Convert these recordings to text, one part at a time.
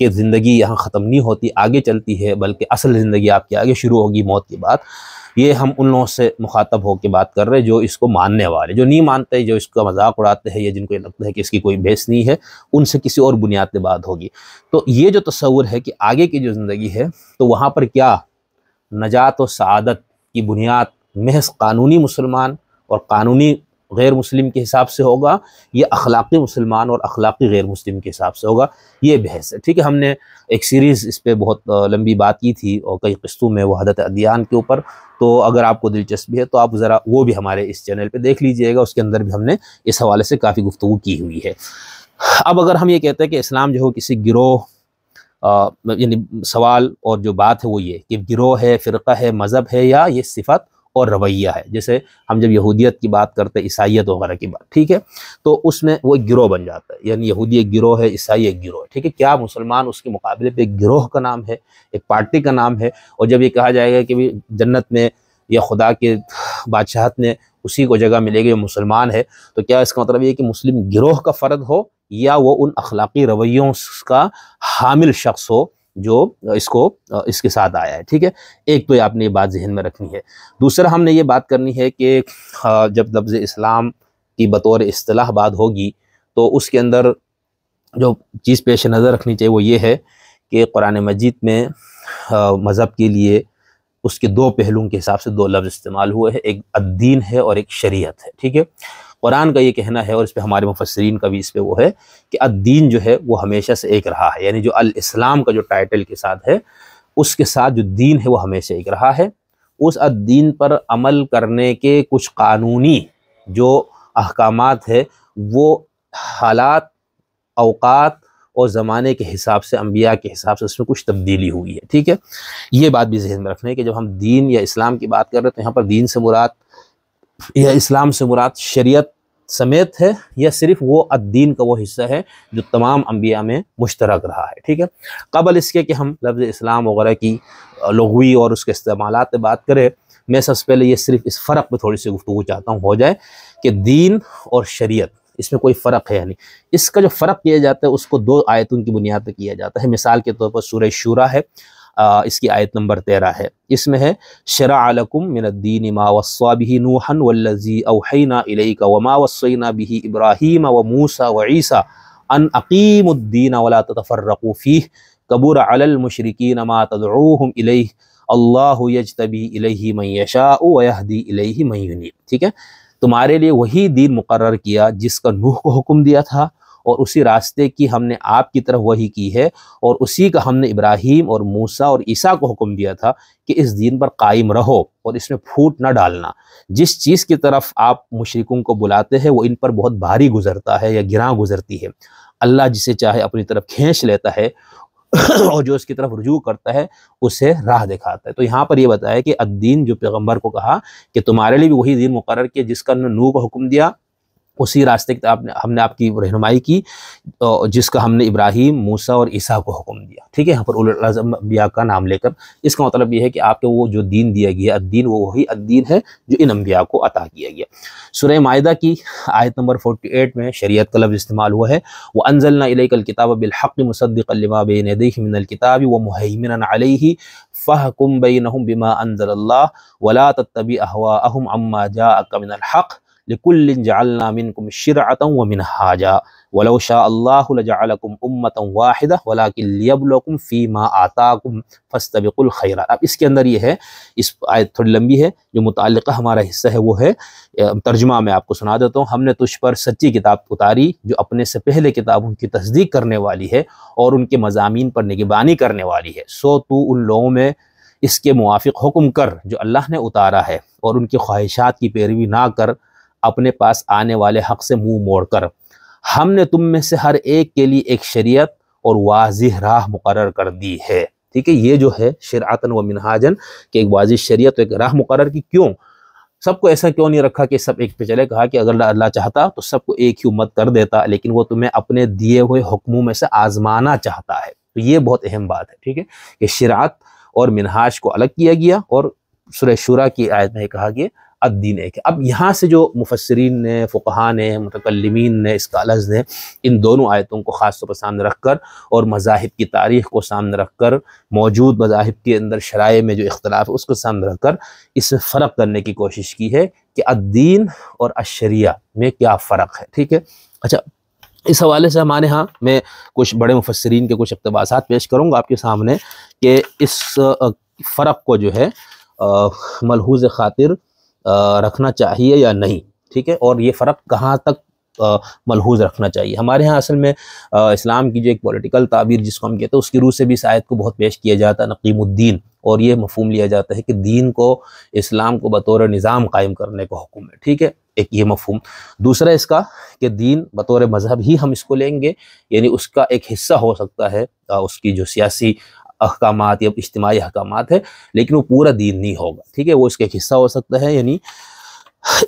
کہ زندگی یہاں ختم نہیں ہوتی، آگے چلتی ہے، بلکہ اصل زندگی آپ کی آگے شروع ہوگی موت کے بعد، یہ ہم ان لوگوں سے مخاطب ہو کے بات کر رہے ہیں جو اس کو ماننے والے، جو نہیں مانتے، جو اس کا مذاق اڑاتے ہیں، یا جن کو یہ لگتا ہے کہ اس کی کوئی بیس نہیں ہے، ان سے کسی اور بنیاد پہ بات ہوگی۔ تو یہ جو تصور ہے کہ آگے کی جو زندگی ہے تو وہاں پر کیا نجات و سعادت کی بنیاد محض قانونی مسلمان اور قانونی غیر مسلم کے حساب سے ہوگا، یہ اخلاقی مسلمان اور اخلاقی غیر مسلم کے حساب سے ہوگا، یہ بحث ہے، ٹھیک ہے۔ ہم نے ایک سیریز اس پہ بہت لمبی بات کی تھی اور کئی قسطوں میں وحدت ادیان کے اوپر، تو اگر آپ کو دلچسپی ہے تو آپ ذرا وہ بھی ہمارے اس چینل پہ دیکھ لیجئے گا، اس کے اندر بھی ہم نے اس حوالے سے کافی گفتگو کی ہوئی ہے۔ اب اگر ہم یہ کہتے ہیں کہ اسلام جو ہے کسی گروہ یعنی سوال اور جو بات ہے وہ یہ کہ گروہ ہے، فرقہ ہے، مذہب ہے، یا یہ صفت اور رویہ ہے، جیسے ہم جب یہودیت کی بات کرتے ہیں، عیسائیت وغیرہ کی بات، ٹھیک ہے، تو اس میں وہ ایک گروہ بن جاتا ہے، یعنی یہودی ایک گروہ ہے، عیسائی ایک گروہ ہے، ٹھیک ہے۔ کیا مسلمان اس کے مقابلے پہ ایک گروہ کا نام ہے، ایک پارٹی کا نام ہے؟ اور جب یہ کہا جائے گا کہ جنت میں یا خدا کے بادشاہت میں اسی کو جگہ ملے گی جو مسلمان ہے، تو کیا اس کا مطلب یہ کہ مسلم گروہ کا فرد ہو یا وہ ان اخلاقی رویوں کا حامل شخص ہو جو اس کے ساتھ آیا ہے، ٹھیک ہے۔ ایک تو آپ نے یہ بات ذہن میں رکھنی ہے۔ دوسرا ہم نے یہ بات کرنی ہے کہ جب لفظ اسلام کی بطور اصطلاح بات ہوگی تو اس کے اندر جو چیز پیش نظر رکھنی چاہیے وہ یہ ہے کہ قرآن مجید میں مذہب کے لیے اس کے دو پہلوؤں کے حساب سے دو لفظ استعمال ہوئے ہیں، ایک الدین ہے اور ایک شریعت ہے، ٹھیک ہے۔ قرآن کا یہ کہنا ہے اور اس پہ ہمارے مفسرین کا بھی اس پہ وہ ہے کہ الدین جو ہے وہ ہمیشہ سے ایک رہا ہے، یعنی جو الاسلام کا جو ٹائٹل کے ساتھ ہے اس کے ساتھ جو دین ہے وہ ہمیشہ ایک رہا ہے۔ اس الدین پر عمل کرنے کے کچھ قانونی جو احکامات ہے وہ حالات، اوقات اور زمانے کے حساب سے، انبیاء کے حساب سے اس میں کچھ تبدیلی ہوئی ہے، ٹھیک ہے۔ یہ بات بھی ذہن میں رکھنا ہے کہ جب ہم دین یا اسلام کی بات کر رہے ہیں تو یہاں پر دین سے مراد یا اسلام سے مراد شریعت سمیت ہے یا صرف وہ الدین کا وہ حصہ ہے جو تمام انبیاء میں مشترک رہا ہے، ٹھیک ہے۔ قبل اس کے کہ ہم لفظ اسلام وغیرہ کی لغوی اور اس کے استعمالات پہ بات کریں، میں سب سے پہلے یہ صرف اس فرق پہ تھوڑی سی گفتگو چاہتا ہوں ہو جائے کہ دین اور شریعت اس میں کوئی فرق ہے یا نہیں۔ اس کا جو فرق کیا جاتا ہے اس کو دو آیتوں کی بنیاد پہ کیا جاتا ہے۔ مثال کے طور پر سورہ شورا ہے، اس کی آیت نمبر 13 ہے، اس میں ہے شرع لکم من الدین ما وصى به نوحا والذی اوحینا الیک وما وصینا به ابراہیم وموسیٰ وعیسیٰ ان اقیموا الدین ولا تتفرقوا فیہ کبر علی المشرکین ما تدعوہم الیہ اللہ یجتبی الیہ من یشاء ویہدی الیہ من ینیب، ٹھیک ہے۔ تمہارے لیے وہی دین مقرر کیا جس کا نوح کو حکم دیا تھا، اور اسی راستے کی ہم نے آپ کی طرف وحی کی ہے، اور اسی کا ہم نے ابراہیم اور موسیٰ اور عیسیٰ کو حکم دیا تھا کہ اس دین پر قائم رہو اور اس میں پھوٹ نہ ڈالنا۔ جس چیز کی طرف آپ مشرکوں کو بلاتے ہیں وہ ان پر بہت بھاری گزرتا ہے یا گراں گزرتی ہے، اللہ جسے چاہے اپنی طرف کھینچ لیتا ہے اور جو اس کی طرف رجوع کرتا ہے اسے راہ دکھاتا ہے۔ تو یہاں پر یہ بتایا کہ الدین جو پیغمبر کو کہا کہ تمہارے لیے بھی وہی دین مقرر کیا جس کا نوح کو حکم دیا، اسی راستے کی ہم نے آپ کی رہنمائی کی جس کا ہم نے ابراہیم، موسیٰ اور عیسیٰ کو حکم دیا، ٹھیک ہے۔ یہاں پر اولو العزم انبیاء کا نام لے کر اس کا مطلب یہ ہے کہ آپ کے وہ جو دین دیا گیا الدین وہ وہی الدین ہے جو ان انبیاء کو عطا کیا گیا۔ سورہ مائدہ کی آیت نمبر 48 میں شریعت کا لفظ استعمال ہوا ہے، وَأَنزَلْنَا إِلَيْكَ الْكِتَابَ بِالْحَقِّ مُصَدِّقًا لِمَا بَيْنَ يَدَيْهِ مِنَ الْكِتَابِ وَمُهَيْمِنًا عَلَيْهِ فَاحْكُم بَيْنَهُم بِمَا أَنزَلَ اللَّهُ وَلَا تَتَّبِعْ أَهْوَاءَهُمْ عَمَّا جَاءَكَ مِنَ الْحَقِّ لِكُلٍّ جَعَلْنَا مِنْكُمْ شِرْعَةً وَمِنْهَاجًا وَلَوْ شَاءَ اللَّهُ لَجَعَلَكُمْ أُمَّةً وَاحِدَةً وَلَكِنْ لِيَبْلُوَكُمْ فِيمَا آتَاكُمْ فَاسْتَبِقُوا الْخَيْرَاتِ۔ اب اس کے اندر یہ ہے، اس آیت تھوڑی لمبی ہے، جو متعلقہ ہمارا حصہ ہے وہ ہے ترجمہ میں آپ کو سنا دیتا ہوں۔ ہم نے تجھ پر سچی کتاب اتاری جو اپنے سے پہلے کتابوں کی تصدیق کرنے والی ہے اور ان کے مضامین پر نگہبانی کرنے والی ہے، سو تو ان لوگوں میں اس کے موافق حکم کر جو اللہ نے اتارا ہے، اور ان کی خواہشات کی پیروی نہ کر اپنے پاس آنے والے حق سے منہ موڑ کر۔ ہم نے تم میں سے ہر ایک کے لیے ایک شریعت اور واضح راہ مقرر کر دی ہے، ٹھیک ہے۔ یہ جو ہے شرعتاً و منہاجاً کہ ایک واضح شریعت و ایک راہ مقرر کی، کیوں سب کو ایسا کیوں نہیں رکھا کہ سب ایک پہ چلے؟ کہا کہ اگر اللہ چاہتا تو سب کو ایک ہی امت کر دیتا، لیکن وہ تمہیں اپنے دیے ہوئے حکموں میں سے آزمانا چاہتا ہے۔ تو یہ بہت اہم بات ہے، ٹھیک ہے، کہ شرعت اور منہاج کو الگ کیا گیا، اور سورہ شورا کی آیت میں کہا کہ الدین ایک ہے۔ اب یہاں سے جو مفسرین نے، فقہاء نے، متکلمین نے، اسکالرز نے ان دونوں آیتوں کو خاص طور پر سامنے رکھ کر اور مذاہب کی تاریخ کو سامنے رکھ کر، موجود مذاہب کے اندر شرائع میں جو اختلاف ہے اس کو سامنے رکھ کر اس میں فرق کرنے کی کوشش کی ہے کہ الدین اور الشریعہ میں کیا فرق ہے، ٹھیک ہے۔ اچھا، اس حوالے سے ہمارے ہاں میں کچھ بڑے مفسرین کے کچھ اقتباسات پیش کروں گا آپ کے سامنے کہ اس فرق کو جو ہے ملحوظ خاطر رکھنا چاہیے یا نہیں، ٹھیک ہے، اور یہ فرق کہاں تک ملحوظ رکھنا چاہیے۔ ہمارے ہاں اصل میں اسلام کی جو ایک پولیٹیکل تعبیر جس کو ہم کہتے ہیں اس کی روح سے بھی اس آیت کو بہت پیش کیا جاتا ہے، نقیم الدین، اور یہ مفہوم لیا جاتا ہے کہ دین کو، اسلام کو بطور نظام قائم کرنے کا حکم ہے، ٹھیک ہے، ایک یہ مفہوم۔ دوسرا اس کا کہ دین بطور مذہب ہی ہم اس کو لیں گے، یعنی اس کا ایک حصہ ہو سکتا ہے اس کی جو سیاسی احکامات یا اجتماعی احکامات ہے، لیکن وہ پورا دین نہیں ہوگا، ٹھیک ہے، وہ اس کا ایک حصہ ہو سکتا ہے۔ یعنی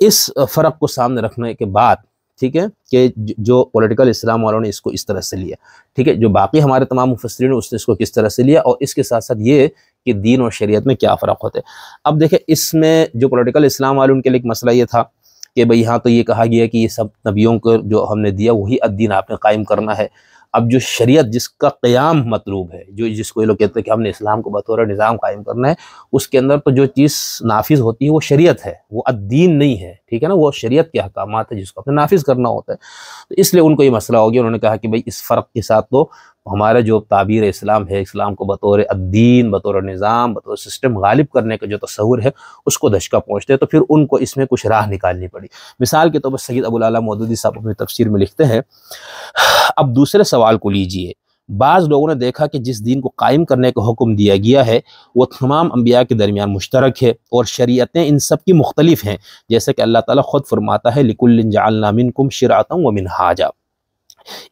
اس فرق کو سامنے رکھنے کے بعد، ٹھیک ہے، کہ جو پولیٹیکل اسلام والوں نے اس کو اس طرح سے لیا، ٹھیک ہے، جو باقی ہمارے تمام مفسرین نے اس کو کس طرح سے لیا، اور اس کے ساتھ ساتھ یہ کہ دین اور شریعت میں کیا فرق ہوتے ہیں۔ اب دیکھیں، اس میں جو پولیٹیکل اسلام والے ان کے لیے ایک مسئلہ یہ تھا کہ بھئی یہاں تو یہ کہا گیا کہ یہ سب نبیوں کو جو ہم نے دیا وہی الدین آپ نے قائم کرنا ہے۔ اب جو شریعت جس کا قیام مطلوب ہے، جس کو یہ لوگ کہتے ہیں کہ ہم نے اسلام کو بطور نظام قائم کرنا ہے، اس کے اندر تو جو چیز نافذ ہوتی ہے وہ شریعت ہے، وہ الدین نہیں ہے، ٹھیک ہے نا، وہ شریعت کے احکامات ہیں جس کو اپنے نافذ کرنا ہوتا ہے۔ تو اس لیے ان کو یہ مسئلہ ہو گیا، انہوں نے کہا کہ بھئی اس فرق کے ساتھ تو ہمارا جو تعبیر اسلام ہے، اسلام کو بطور الدین، بطور نظام، بطور سسٹم غالب کرنے کا جو تصور ہے اس کو دھچکا پہنچتے ہیں، تو پھر ان کو اس میں کچھ راہ نکالنی پڑی۔ مثال کے طور پر سید ابو الاعلیٰ مودودی صاحب اپنی تفسیر میں لکھتے ہیں، اب دوسرے سوال کو لیجئے، بعض لوگوں نے دیکھا کہ جس دین کو قائم کرنے کا حکم دیا گیا ہے وہ تمام انبیاء کے درمیان مشترک ہے اور شریعتیں ان سب کی مختلف ہیں، جیسے کہ اللہ تعالیٰ خود فرماتا ہے لِكُلٍّ جَعَلْنَا مِنْكُمْ شِرْعَةً وَمِنْهَاجًا۔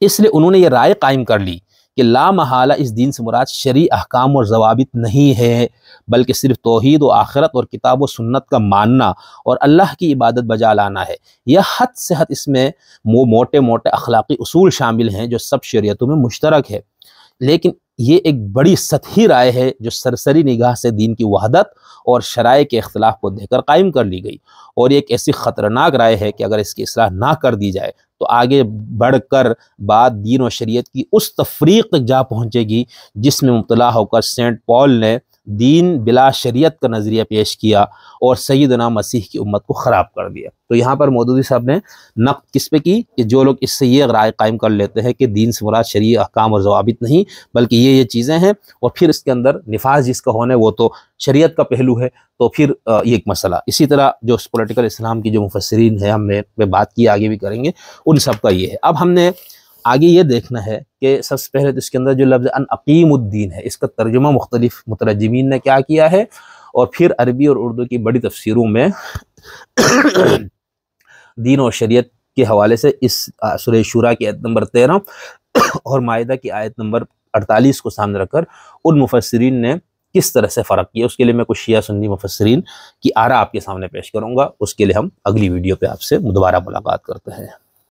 اس لیے انہوں نے یہ رائے قائم کر لی کہ لا محالہ اس دین سے مراد شرعی احکام اور ضوابط نہیں ہے، بلکہ صرف توحید و آخرت اور کتاب و سنت کا ماننا اور اللہ کی عبادت بجا لانا ہے۔ یہ حد سے حد اس میں موٹے موٹے اخلاقی اصول شامل ہیں جو سب شریعتوں میں مشترک ہے، لیکن یہ ایک بڑی سطحی رائے ہے جو سرسری نگاہ سے دین کی وحدت اور شرائع کے اختلاف کو دیکھ کر قائم کر لی گئی، اور یہ ایک ایسی خطرناک رائے ہے کہ اگر اس کی اصلاح نہ کر دی جائے تو آگے بڑھ کر بات دین و شریعت کی اس تفریق تک جا پہنچے گی جس میں مبتلا ہو کر سینٹ پال نے دین بلا شریعت کا نظریہ پیش کیا اور سیدنا مسیح کی امت کو خراب کر دیا۔ تو یہاں پر مودودی صاحب نے نقد کس پہ کی کہ جو لوگ اس سے یہ رائے قائم کر لیتے ہیں کہ دین سے مراد شرعی احکام اور ضوابط نہیں بلکہ یہ چیزیں ہیں، اور پھر اس کے اندر نفاذ جس کا ہونا ہے وہ تو شریعت کا پہلو ہے، تو پھر یہ ایک مسئلہ۔ اسی طرح جو پولیٹیکل اسلام کی جو مفسرین ہیں، ہم نے بات کی، آگے بھی کریں گے، ان سب کا یہ ہے۔ اب ہم نے آگے یہ دیکھنا ہے کہ سب سے پہلے تو اس کے اندر جو لفظ ان اقیم الدین ہے، اس کا ترجمہ مختلف مترجمین نے کیا کیا ہے، اور پھر عربی اور اردو کی بڑی تفسیروں میں دین اور شریعت کے حوالے سے اس سورہ شورى کی آیت نمبر 13 اور مائدہ کی آیت نمبر 48 کو سامنے رکھ کر ان مفسرین نے کس طرح سے فرق کیا، اس کے لیے میں کچھ شیعہ سنی مفسرین کی آراء آپ کے سامنے پیش کروں گا۔ اس کے لیے ہم اگلی ویڈیو پہ آپ سے دوبارہ ملاقات کرتے ہیں۔